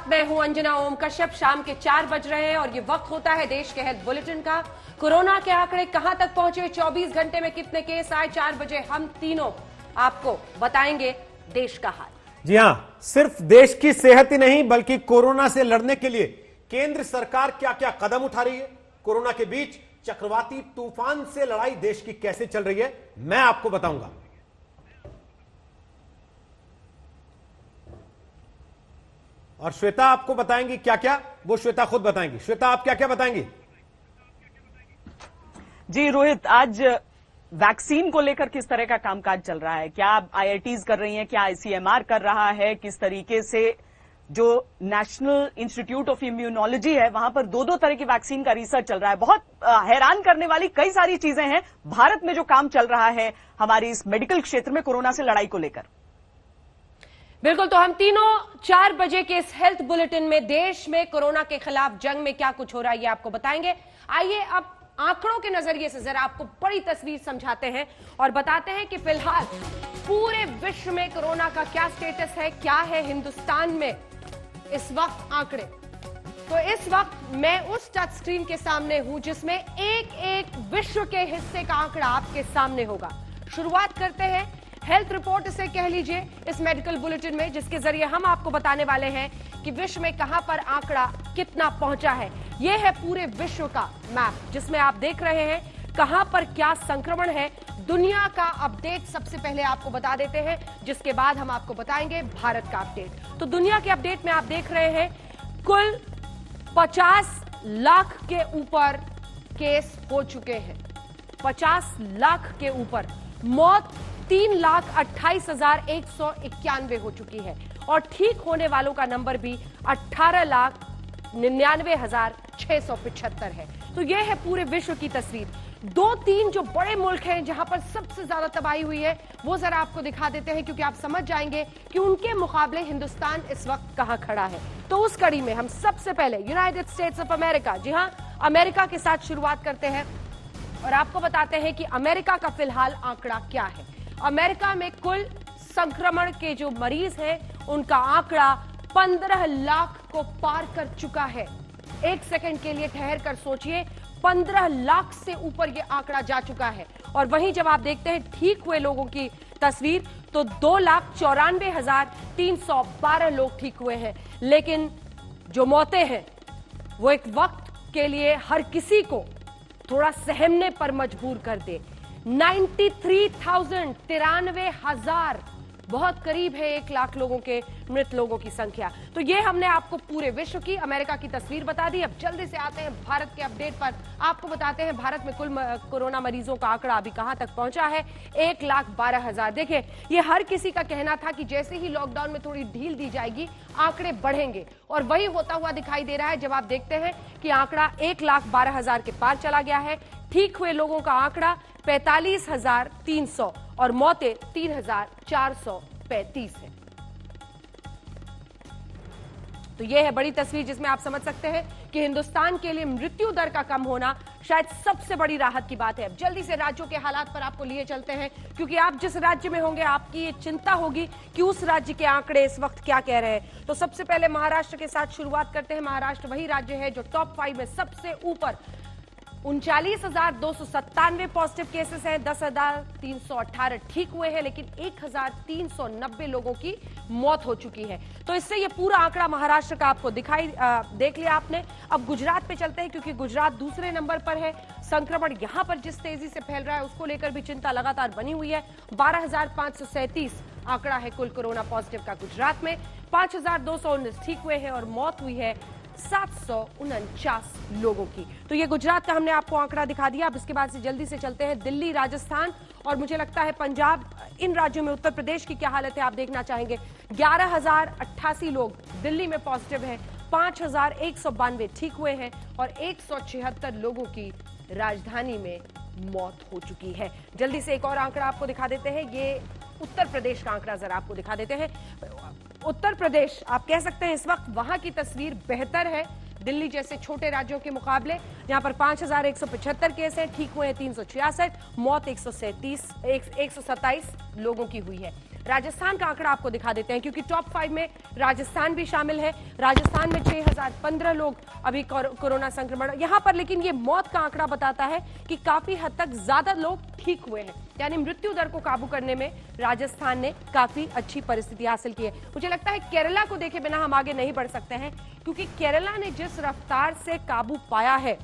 मैं हूं अंजना ओम कश्यप। शाम के 4 बज रहे हैं और ये वक्त होता है देश के हेल्थ बुलेटिन का। कोरोना के आंकड़े कहां तक पहुंचे, 24 घंटे में कितने केस आए, 4 बजे हम तीनों आपको बताएंगे देश का हाल। जी हां, सिर्फ देश की सेहत ही नहीं बल्कि कोरोना से लड़ने के लिए केंद्र सरकार क्या क्या कदम उठा रही है, कोरोना के बीच चक्रवाती तूफान से लड़ाई देश की कैसे चल रही है, मैं आपको बताऊंगा। और श्वेता आपको बताएंगी क्या क्या, वो श्वेता खुद बताएंगी। श्वेता, आप क्या क्या बताएंगी? जी रोहित, आज वैक्सीन को लेकर किस तरह का कामकाज चल रहा है, क्या आईआईटीज कर रही हैं, क्या आईसीएमआर कर रहा है, किस तरीके से जो नेशनल इंस्टीट्यूट ऑफ इम्यूनोलॉजी है वहां पर दो तरह की वैक्सीन का रिसर्च चल रहा है। बहुत हैरान करने वाली कई सारी चीजें हैं भारत में जो काम चल रहा है हमारी इस मेडिकल क्षेत्र में कोरोना से लड़ाई को लेकर। बिल्कुल, तो हम तीनों 4 बजे के इस हेल्थ बुलेटिन में देश में कोरोना के खिलाफ जंग में क्या कुछ हो रहा है ये आपको बताएंगे। आइए अब आंकड़ों के नजरिए से जरा आपको बड़ी तस्वीर समझाते हैं और बताते हैं कि फिलहाल पूरे विश्व में कोरोना का क्या स्टेटस है, क्या है हिंदुस्तान में इस वक्त आंकड़े। तो इस वक्त मैं उस टच स्क्रीन के सामने हूं जिसमें एक एक विश्व के हिस्से का आंकड़ा आपके सामने होगा। शुरुआत करते हैं हेल्थ रिपोर्ट इसे कह लीजिए इस मेडिकल बुलेटिन में, जिसके जरिए हम आपको बताने वाले हैं कि विश्व में कहां पर आंकड़ा कितना पहुंचा है। यह है पूरे विश्व का मैप जिसमें आप देख रहे हैं कहां पर क्या संक्रमण है। दुनिया का अपडेट सबसे पहले आपको बता देते हैं, जिसके बाद हम आपको बताएंगे भारत का अपडेट। तो दुनिया के अपडेट में आप देख रहे हैं कुल 50 लाख के ऊपर केस हो चुके हैं, 50 लाख के ऊपर। मौत 3,28,191 हो चुकी है और ठीक होने वालों का नंबर भी 18,99,675 है। तो यह है पूरे विश्व की तस्वीर। 2-3 जो बड़े मुल्क हैं जहां पर सबसे ज्यादा तबाही हुई है वो जरा आपको दिखा देते हैं, क्योंकि आप समझ जाएंगे कि उनके मुकाबले हिंदुस्तान इस वक्त कहां खड़ा है। तो उस कड़ी में हम सबसे पहले यूनाइटेड स्टेट्स ऑफ अमेरिका, जी हां, अमेरिका के साथ शुरुआत करते हैं और आपको बताते हैं कि अमेरिका का फिलहाल आंकड़ा क्या है। अमेरिका में कुल संक्रमण के जो मरीज हैं उनका आंकड़ा 15 लाख को पार कर चुका है। एक सेकंड के लिए ठहर कर सोचिए, 15 लाख से ऊपर यह आंकड़ा जा चुका है। और वहीं जब आप देखते हैं ठीक हुए लोगों की तस्वीर तो 2,94,312 लोग ठीक हुए हैं। लेकिन जो मौतें हैं वो एक वक्त के लिए हर किसी को थोड़ा सहमने पर मजबूर कर दे। 93,000 बहुत करीब है 1 लाख लोगों के मृत लोगों की संख्या। तो ये हमने आपको पूरे विश्व की, अमेरिका की तस्वीर बता दी। अब जल्दी से आते हैं भारत के अपडेट पर। आपको बताते हैं भारत में कुल कोरोना मरीजों का आंकड़ा अभी कहां तक पहुंचा है, 1,12,000। देखिए, ये हर किसी का कहना था कि जैसे ही लॉकडाउन में थोड़ी ढील दी जाएगी आंकड़े बढ़ेंगे, और वही होता हुआ दिखाई दे रहा है। जब आप देखते हैं कि आंकड़ा 1,12,000 के पार चला गया है। ठीक हुए लोगों का आंकड़ा 45,300 और मौतें 3,435 है। तो यह है बड़ी तस्वीर जिसमें आप समझ सकते हैं कि हिंदुस्तान के लिए मृत्यु दर का कम होना शायद सबसे बड़ी राहत की बात है। अब जल्दी से राज्यों के हालात पर आपको लिए चलते हैं, क्योंकि आप जिस राज्य में होंगे आपकी ये चिंता होगी कि उस राज्य के आंकड़े इस वक्त क्या कह रहे हैं। तो सबसे पहले महाराष्ट्र के साथ शुरुआत करते हैं। महाराष्ट्र वही राज्य है जो टॉप 5 में सबसे ऊपर 39,297 पॉजिटिव केसेस हैं, 10,318 ठीक हुए हैं, लेकिन 1,390 लोगों की मौत हो चुकी है। तो इससे ये पूरा आंकड़ा महाराष्ट्र का आपको देख लिया आपने। अब गुजरात पे चलते हैं, क्योंकि गुजरात दूसरे नंबर पर है। संक्रमण यहां पर जिस तेजी से फैल रहा है उसको लेकर भी चिंता लगातार बनी हुई है। 12,537 आंकड़ा है कुल कोरोना पॉजिटिव का गुजरात में। 5,219 ठीक हुए हैं और मौत हुई है 749 लोगों की। तो ये गुजरात का हमने आपको आंकड़ा दिखा दिया। अब इसके बाद से जल्दी से चलते हैं दिल्ली, राजस्थान और मुझे लगता है पंजाब। इन राज्यों में उत्तर प्रदेश की क्या हालत है आप देखना चाहेंगे। 11,088 लोग दिल्ली में पॉजिटिव हैं, 5,192 ठीक हुए हैं और 176 लोगों की राजधानी में मौत हो चुकी है। जल्दी से एक और आंकड़ा आपको दिखा देते हैं। ये उत्तर प्रदेश का आंकड़ा जरा आपको दिखा देते हैं। उत्तर प्रदेश आप कह सकते हैं इस वक्त वहां की तस्वीर बेहतर है दिल्ली जैसे छोटे राज्यों के मुकाबले। यहां पर 5,175 केस हैं, ठीक हुए हैं 366, मौत 127 लोगों की हुई है। राजस्थान का आंकड़ा आपको दिखा देते हैं, क्योंकि टॉप 5 में राजस्थान भी शामिल है। राजस्थान में 6015 लोग अभी कोरोना संक्रमण यहां पर, लेकिन ये मौत का आंकड़ा बताता है कि काफी हद तक ज्यादा लोग ठीक हुए हैं, यानी मृत्यु दर को काबू करने में राजस्थान ने काफी अच्छी परिस्थिति हासिल की है। मुझे लगता है केरला को देखे बिना हम आगे नहीं बढ़ सकते हैं, क्योंकि केरला ने जिस रफ्तार से काबू पाया है,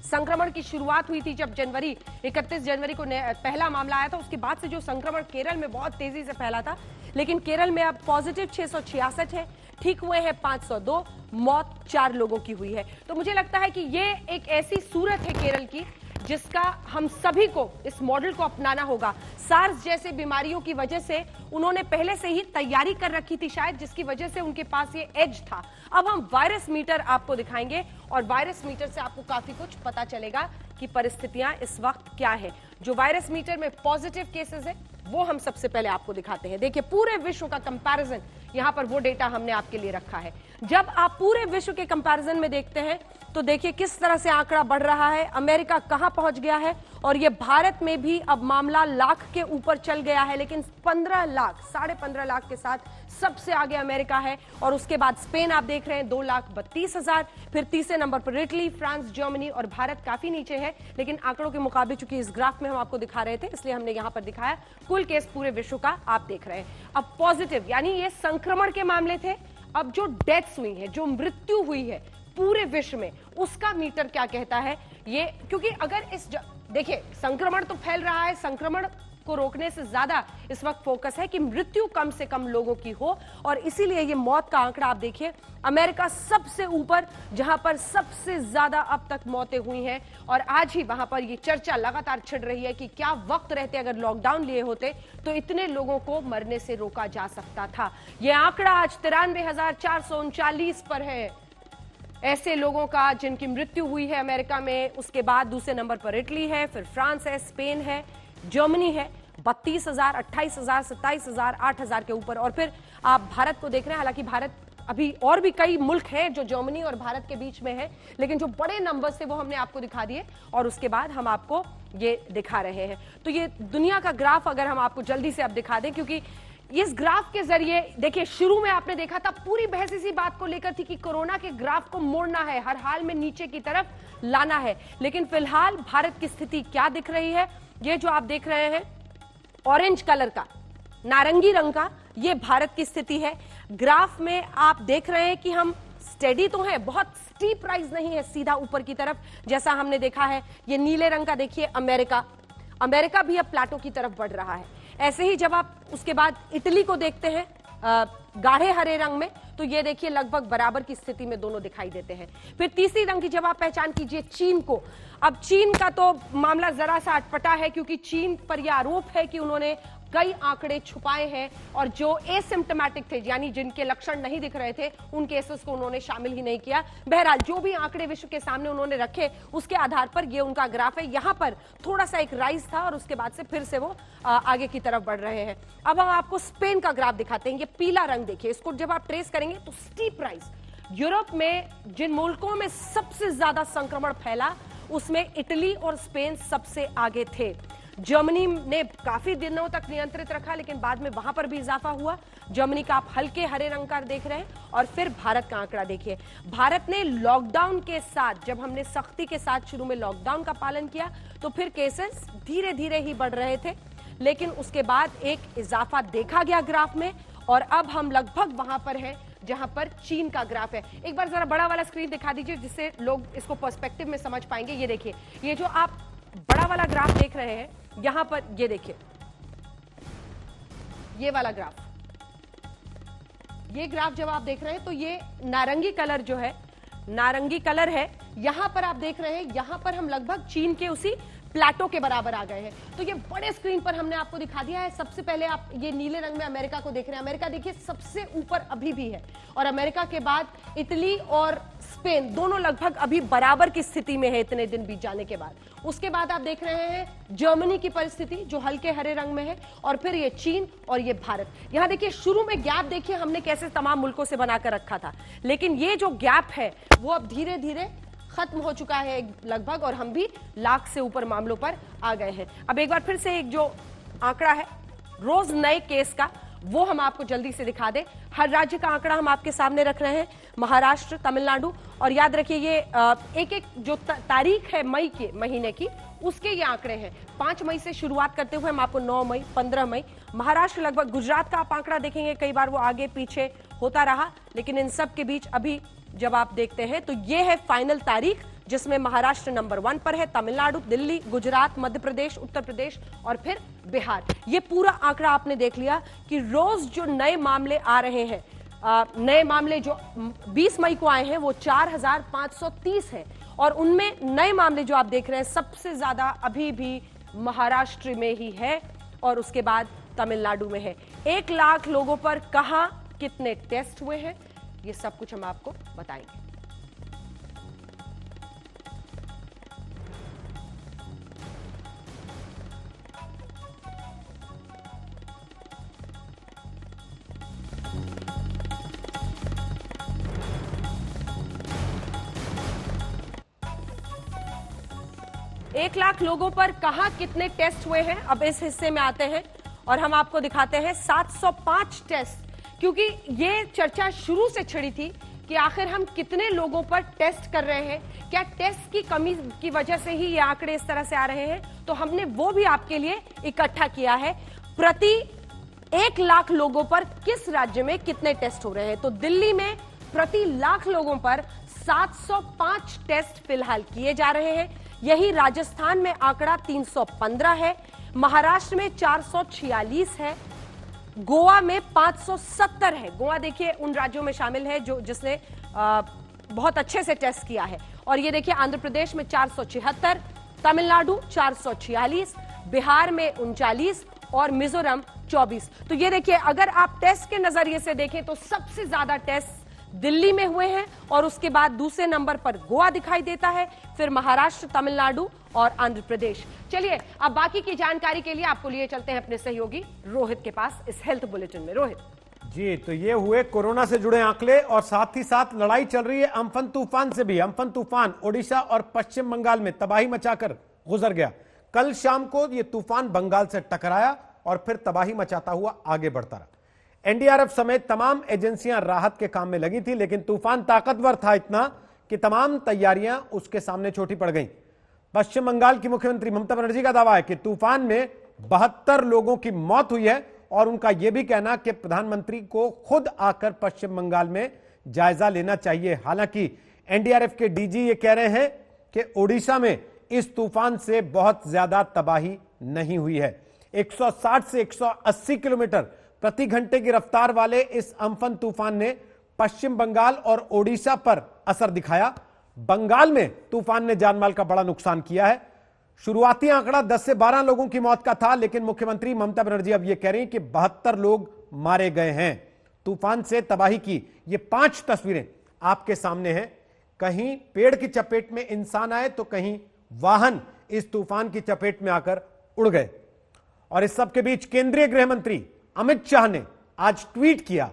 संक्रमण की शुरुआत हुई थी जब 31 जनवरी को पहला मामला आया था, उसके बाद से जो संक्रमण केरल में बहुत तेजी से फैला था, लेकिन केरल में अब पॉजिटिव 666 है, ठीक हुए हैं 502, मौत 4 लोगों की हुई है। तो मुझे लगता है कि ये एक ऐसी सूरत है केरल की जिसका हम सभी को इस मॉडल को अपनाना होगा। सार्स जैसे बीमारियों की वजह से उन्होंने पहले से ही तैयारी कर रखी थी शायद, जिसकी वजह से उनके पास ये एज था। अब हम वायरस मीटर आपको दिखाएंगे और वायरस मीटर से आपको काफी कुछ पता चलेगा कि परिस्थितियां इस वक्त क्या है। जो वायरस मीटर में पॉजिटिव केसेस है वो हम सबसे पहले आपको दिखाते हैं। देखिए पूरे विश्व का कंपैरिजन, यहां पर वो डेटा हमने आपके लिए रखा है। जब आप पूरे विश्व के कंपैरिजन में देखते हैं तो देखिए किस तरह से आंकड़ा बढ़ रहा है, अमेरिका कहां पहुंच गया है, और ये भारत में भी अब मामला लाख के ऊपर चल गया है, लेकिन 15 लाख 15.5 लाख के साथ सबसे आगे अमेरिका है, और उसके बाद स्पेन आप देख रहे हैं 2,32,000, फिर तीसरे नंबर पर इटली, फ्रांस, जर्मनी, और भारत काफी नीचे है। लेकिन आंकड़ों के मुकाबले चूंकि इस ग्राफ में हम आपको दिखा रहे थे, इसलिए हमने यहां पर दिखाया कुल केस पूरे विश्व का आप देख रहे हैं। अब पॉजिटिव यानी ये संक्रमण के मामले थे, अब जो डेथ्स हुई है, जो मृत्यु हुई है पूरे विश्व में, उसका मीटर क्या कहता है ये, क्योंकि अगर देखिए संक्रमण तो फैल रहा है, संक्रमण को रोकने से ज्यादा इस वक्त फोकस है कि मृत्यु कम से कम लोगों की हो, और इसीलिए ये मौत का आंकड़ा आप देखिए अमेरिका सबसे ऊपर, जहां पर सबसे ज्यादा अब तक मौतें हुई हैं, और आज ही वहां पर ये चर्चा लगातार छिड़ रही है कि क्या वक्त रहते अगर लॉकडाउन लिए होते तो इतने लोगों को मरने से रोका जा सकता था। यह आंकड़ा आज 93,439 पर है ऐसे लोगों का जिनकी मृत्यु हुई है अमेरिका में। उसके बाद दूसरे नंबर पर इटली है, फिर फ्रांस है, स्पेन है, जर्मनी है, 32,000, 28,000, 27,000, 8,000 के ऊपर, और फिर आप भारत को देख रहे हैं। हालांकि भारत अभी और भी कई मुल्क हैं जो जर्मनी और भारत के बीच में है, लेकिन जो बड़े नंबर से वो हमने आपको दिखा दिए, और उसके बाद हम आपको ये दिखा रहे हैं। तो ये दुनिया का ग्राफ अगर हम आपको जल्दी से अब दिखा दें, क्योंकि इस ग्राफ के जरिए देखिए शुरू में आपने देखा था पूरी बहस इसी बात को लेकर थी कि कोरोना के ग्राफ को मोड़ना है, हर हाल में नीचे की तरफ लाना है, लेकिन फिलहाल भारत की स्थिति क्या दिख रही है, ये जो आप देख रहे हैं ऑरेंज कलर का, नारंगी रंग का, ये भारत की स्थिति है। ग्राफ में आप देख रहे हैं कि हम स्टेडी तो है, बहुत स्टीप राइज नहीं है सीधा ऊपर की तरफ जैसा हमने देखा है। ये नीले रंग का देखिए अमेरिका भी अब प्लाटो की तरफ बढ़ रहा है। ऐसे ही जब आप उसके बाद इटली को देखते हैं गाढ़े हरे रंग में, तो ये देखिए लगभग बराबर की स्थिति में दोनों दिखाई देते हैं। फिर तीसरी रंग की जब आप पहचान कीजिए चीन को, अब चीन का तो मामला जरा सा अटपटा है, क्योंकि चीन पर यह आरोप है कि उन्होंने कई आंकड़े छुपाए हैं, और जो एसिम्प्टोमेटिक थे यानी जिनके लक्षण नहीं दिख रहे थे उन केसेस को उन्होंने शामिल ही नहीं किया। बहरहाल जो भी आंकड़े विश्व के सामने उन्होंने रखे उसके आधार पर ये उनका ग्राफ है। यहां पर थोड़ा सा एक राइज था और उसके बाद से फिर से वो आगे की तरफ बढ़ रहे हैं। अब हम आपको स्पेन का ग्राफ दिखाते हैं। ये पीला रंग देखिए, इसको जब आप ट्रेस करेंगे तो स्टीप राइज। यूरोप में जिन मुल्कों में सबसे ज्यादा संक्रमण फैला उसमें इटली और स्पेन सबसे आगे थे। जर्मनी ने काफी दिनों तक नियंत्रित रखा, लेकिन बाद में वहां पर भी इजाफा हुआ। जर्मनी का आप हल्के हरे रंग का देख रहे हैं, और फिर भारत का आंकड़ा देखिए। भारत ने लॉकडाउन के साथ, जब हमने सख्ती के साथ शुरू में लॉकडाउन का पालन किया तो फिर केसेस धीरे धीरे ही बढ़ रहे थे, लेकिन उसके बाद एक इजाफा देखा गया ग्राफ में, और अब हम लगभग वहां पर हैं जहां पर चीन का ग्राफ है। एक बार जरा बड़ा वाला स्क्रीन दिखा दीजिए जिससे लोग इसको पर्सपेक्टिव में समझ पाएंगे। ये देखिए, ये जो आप बड़ा वाला ग्राफ देख रहे हैं यहां पर, ये देखिए ये वाला ग्राफ, ये ग्राफ जब आप देख रहे हैं तो ये नारंगी कलर जो है, नारंगी कलर है, यहां पर आप देख रहे हैं, यहां पर हम लगभग चीन के उसी प्लाटो के बराबर आ गए हैं। तो ये बड़े स्क्रीन पर हमने आपको दिखा दिया है। सबसे पहले आप ये नीले रंग में अमेरिका को देख रहे हैं। अमेरिका देखिए सबसे ऊपर अभी भी है, और अमेरिका के बाद इटली और स्पेन दोनों लगभग अभी बराबर की स्थिति में है इतने दिन बीत जाने के बाद। उसके बाद आप देख रहे हैं जर्मनी की परिस्थिति जो हल्के हरे रंग में है, और फिर ये चीन और ये भारत। यहां देखिए शुरू में गैप देखिए हमने कैसे तमाम मुल्कों से बनाकर रखा था, लेकिन ये जो गैप है वो अब धीरे धीरे खत्म हो चुका है लगभग, और हम भी लाख से ऊपर मामलों पर आ गए हैं। अब एक बार फिर से एक जो आंकड़ा है रोज नए केस का, वो हम आपको जल्दी से दिखा दें। हर राज्य का आंकड़ा हम आपके सामने रख रहे हैं, महाराष्ट्र, तमिलनाडु, और याद रखिए ये एक एक जो तारीख है मई के महीने की, उसके ये आंकड़े हैं। 5 मई से शुरुआत करते हुए हम आपको 9 मई, 15 मई, महाराष्ट्र लगभग, गुजरात का आप आंकड़ा देखेंगे कई बार वो आगे पीछे होता रहा, लेकिन इन सब के बीच अभी जब आप देखते हैं तो ये है फाइनल तारीख जिसमें महाराष्ट्र नंबर 1 पर है, तमिलनाडु, दिल्ली, गुजरात, मध्य प्रदेश, उत्तर प्रदेश और फिर बिहार। ये पूरा आंकड़ा आपने देख लिया कि रोज जो नए मामले आ रहे हैं, नए मामले जो 20 मई को आए हैं वो 4530 है, और उनमें नए मामले जो आप देख रहे हैं सबसे ज्यादा अभी भी महाराष्ट्र में ही है और उसके बाद तमिलनाडु में है। 1 लाख लोगों पर कहां कितने टेस्ट हुए हैं ये सब कुछ हम आपको बताएंगे। एक लाख लोगों पर कहां कितने टेस्ट हुए हैं, अब इस हिस्से में आते हैं और हम आपको दिखाते हैं 705 टेस्ट, क्योंकि ये चर्चा शुरू से छिड़ी थी कि आखिर हम कितने लोगों पर टेस्ट कर रहे हैं, क्या टेस्ट की कमी की वजह से ही ये आंकड़े इस तरह से आ रहे हैं, तो हमने वो भी आपके लिए इकट्ठा किया है। प्रति 1 लाख लोगों पर किस राज्य में कितने टेस्ट हो रहे हैं, तो दिल्ली में प्रति लाख लोगों पर 705 टेस्ट फिलहाल किए जा रहे हैं। यही राजस्थान में आंकड़ा 315 है, महाराष्ट्र में 446 है, गोवा में 570 है। गोवा देखिए उन राज्यों में शामिल है जो जिसने बहुत अच्छे से टेस्ट किया है। और ये देखिए आंध्र प्रदेश में 476, तमिलनाडु 446, बिहार में 39 और मिजोरम 24। तो ये देखिए अगर आप टेस्ट के नजरिए से देखें तो सबसे ज्यादा टेस्ट दिल्ली में हुए हैं और उसके बाद दूसरे नंबर पर गोवा दिखाई देता है, फिर महाराष्ट्र, तमिलनाडु और आंध्र प्रदेश। चलिए अब बाकी की जानकारी के लिए आपको लिए चलते हैं अपने सहयोगी रोहित के पास इस हेल्थ बुलेटिन में। रोहित जी, तो ये हुए कोरोना से जुड़े आंकड़े और साथ ही साथ लड़ाई चल रही है अम्फन तूफान से भी। अम्फन तूफान ओडिशा और पश्चिम बंगाल में तबाही मचाकर गुजर गया। कल शाम को यह तूफान बंगाल से टकराया और फिर तबाही मचाता हुआ आगे बढ़ता रहा। एनडीआरएफ समेत तमाम एजेंसियां राहत के काम में लगी थी, लेकिन तूफान ताकतवर था इतना कि तमाम तैयारियां उसके सामने छोटी पड़ गईं। पश्चिम बंगाल की मुख्यमंत्री ममता बनर्जी का दावा है कि तूफान में 72 लोगों की मौत हुई है और उनका यह भी कहना कि प्रधानमंत्री को खुद आकर पश्चिम बंगाल में जायजा लेना चाहिए। हालांकि एनडीआरएफ के डीजी ये कह रहे हैं कि ओडिशा में इस तूफान से बहुत ज्यादा तबाही नहीं हुई है। 160 से 180 किलोमीटर प्रति घंटे की रफ्तार वाले इस अम्फन तूफान ने पश्चिम बंगाल और ओडिशा पर असर दिखाया। बंगाल में तूफान ने जानमाल का बड़ा नुकसान किया है। शुरुआती आंकड़ा 10 से 12 लोगों की मौत का था, लेकिन मुख्यमंत्री ममता बनर्जी अब यह कह रही हैं कि 72 लोग मारे गए हैं। तूफान से तबाही की ये 5 तस्वीरें आपके सामने हैं। कहीं पेड़ की चपेट में इंसान आए तो कहीं वाहन इस तूफान की चपेट में आकर उड़ गए। और इस सब के बीच केंद्रीय गृह मंत्री अमित शाह ने आज ट्वीट किया।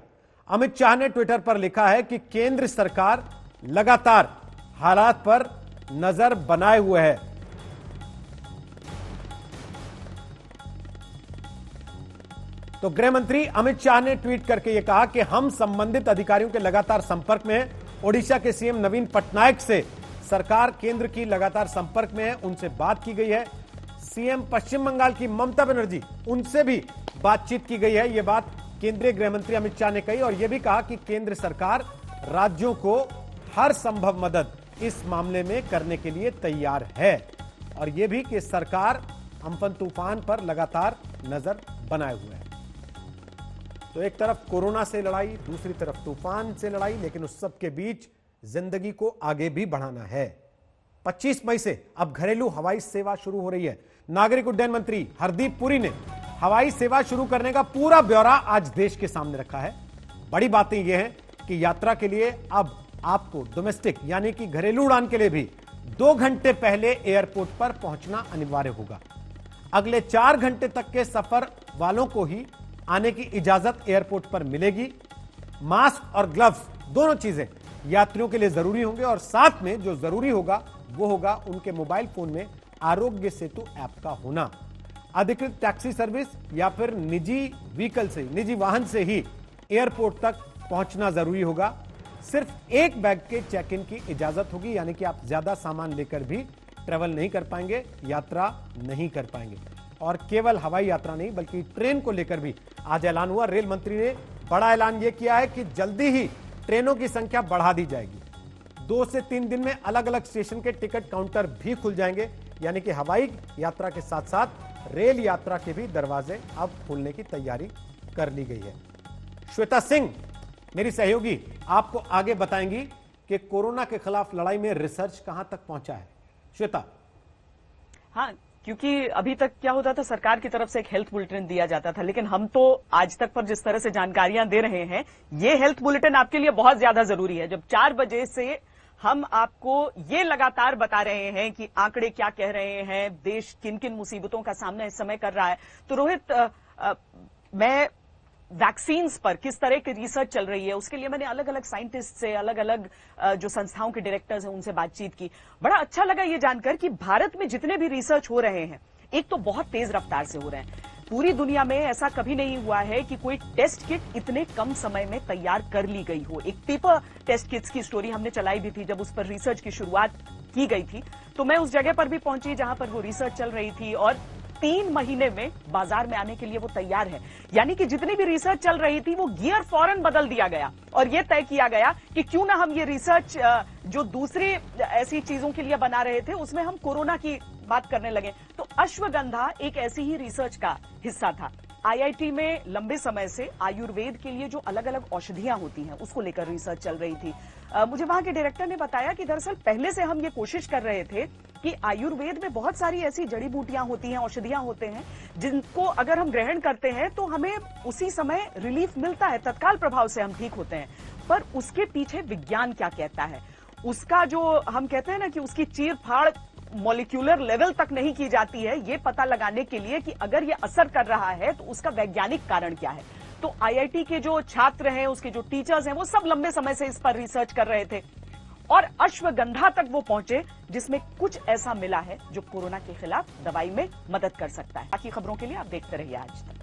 अमित शाह ने ट्विटर पर लिखा है कि केंद्र सरकार लगातार हालात पर नजर बनाए हुए है। तो गृह मंत्री अमित शाह ने ट्वीट करके यह कहा कि हम संबंधित अधिकारियों के लगातार संपर्क में हैं। ओडिशा के सीएम नवीन पटनायक से सरकार केंद्र की लगातार संपर्क में है, उनसे बात की गई है। सीएम पश्चिम बंगाल की ममता बनर्जी, उनसे भी बातचीत की गई है। यह बात केंद्रीय गृह मंत्री अमित शाह ने कही और यह भी कहा कि केंद्र सरकार राज्यों को हर संभव मदद इस मामले में करने के लिए तैयार है, और यह भी कि सरकार अम्फन तूफान पर लगातार नजर बनाए हुए है। तो एक तरफ कोरोना से लड़ाई, दूसरी तरफ तूफान से लड़ाई, लेकिन उस सब के बीच जिंदगी को आगे भी बढ़ाना है। 25 मई से अब घरेलू हवाई सेवा शुरू हो रही है। नागरिक उड्डयन मंत्री हरदीप पुरी ने हवाई सेवा शुरू करने का पूरा ब्यौरा आज देश के सामने रखा है। बड़ी बातें यह हैं कि यात्रा के लिए अब आपको डोमेस्टिक यानी कि घरेलू उड़ान के लिए भी 2 घंटे पहले एयरपोर्ट पर पहुंचना अनिवार्य होगा। अगले 4 घंटे तक के सफर वालों को ही आने की इजाजत एयरपोर्ट पर मिलेगी। मास्क और ग्लव्स दोनों चीजें यात्रियों के लिए जरूरी होंगे और साथ में जो जरूरी होगा वो होगा उनके मोबाइल फोन में आरोग्य सेतु ऐप का होना। अधिकृत टैक्सी सर्विस या फिर निजी व्हीकल से, निजी वाहन से ही एयरपोर्ट तक पहुंचना जरूरी होगा। सिर्फ एक बैग के चेक इन की इजाजत होगी, यानी कि आप ज्यादा सामान लेकर भी ट्रेवल नहीं कर पाएंगे, यात्रा नहीं कर पाएंगे। और केवल हवाई यात्रा नहीं बल्कि ट्रेन को लेकर भी आज ऐलान हुआ। रेल मंत्री ने बड़ा ऐलान यह किया है कि जल्दी ही ट्रेनों की संख्या बढ़ा दी जाएगी। 2 से 3 दिन में अलग अलग स्टेशन के टिकट काउंटर भी खुल जाएंगे, यानी कि हवाई यात्रा के साथ साथ रेल यात्रा के भी दरवाजे अब खोलने की तैयारी कर ली गई है। श्वेता सिंह मेरी सहयोगी आपको आगे बताएंगी कि कोरोना के खिलाफ लड़ाई में रिसर्च कहां तक पहुंचा है। श्वेता। हाँ, क्योंकि अभी तक क्या होता था, सरकार की तरफ से एक हेल्थ बुलेटिन दिया जाता था, लेकिन हम तो आज तक पर जिस तरह से जानकारियां दे रहे हैं, ये हेल्थ बुलेटिन आपके लिए बहुत ज्यादा जरूरी है। जब 4 बजे से हम आपको ये लगातार बता रहे हैं कि आंकड़े क्या कह रहे हैं, देश किन किन मुसीबतों का सामना इस समय कर रहा है। तो रोहित, मैं वैक्सीन्स पर किस तरह की रिसर्च चल रही है उसके लिए मैंने अलग अलग साइंटिस्ट से, अलग अलग जो संस्थाओं के डायरेक्टर्स हैं उनसे बातचीत की। बड़ा अच्छा लगा ये जानकर कि भारत में जितने भी रिसर्च हो रहे हैं, एक तो बहुत तेज रफ्तार से हो रहे हैं। पूरी दुनिया में ऐसा कभी नहीं हुआ है कि कोई टेस्ट किट इतने कम समय में तैयार कर ली गई हो। एक पेपर टेस्ट किट्स की स्टोरी हमने चलाई भी थी जब उस पर रिसर्च की शुरुआत की गई थी, तो मैं उस जगह पर भी पहुंची जहां पर वो रिसर्च चल रही थी और 3 महीने में बाजार में आने के लिए वो तैयार है। यानी कि जितनी भी रिसर्च चल रही थी वो गियर फौरन बदल दिया गया और ये तय किया गया कि क्यों ना हम ये रिसर्च जो दूसरी ऐसी चीजों के लिए बना रहे थे उसमें हम कोरोना की बात करने लगे। तो अश्वगंधा एक ऐसी ही रिसर्च का हिस्सा था। आईआईटी में लंबे समय से आयुर्वेद के लिए जो अलग अलग औषधियां होती हैं उसको लेकर रिसर्च चल रही थी। मुझे वहां के डायरेक्टर ने बताया कि दरअसल पहले से हम ये कोशिश कर रहे थे कि आयुर्वेद में बहुत सारी ऐसी जड़ी बूटियां होती हैं, औषधियां होते हैं जिनको अगर हम ग्रहण करते हैं तो हमें उसी समय रिलीफ मिलता है, तत्काल प्रभाव से हम ठीक होते हैं। पर उसके पीछे विज्ञान क्या कहता है, उसका जो हम कहते हैं ना कि उसकी चीर फाड़ मॉलिक्यूलर लेवल तक नहीं की जाती है, ये पता लगाने के लिए कि अगर ये असर कर रहा है तो उसका वैज्ञानिक कारण क्या है। तो आईआईटी के जो छात्र हैं, उसके जो टीचर्स हैं, वो सब लंबे समय से इस पर रिसर्च कर रहे थे और अश्वगंधा तक वो पहुंचे जिसमें कुछ ऐसा मिला है जो कोरोना के खिलाफ दवाई में मदद कर सकता है। बाकी खबरों के लिए आप देखते रहिए आज तक।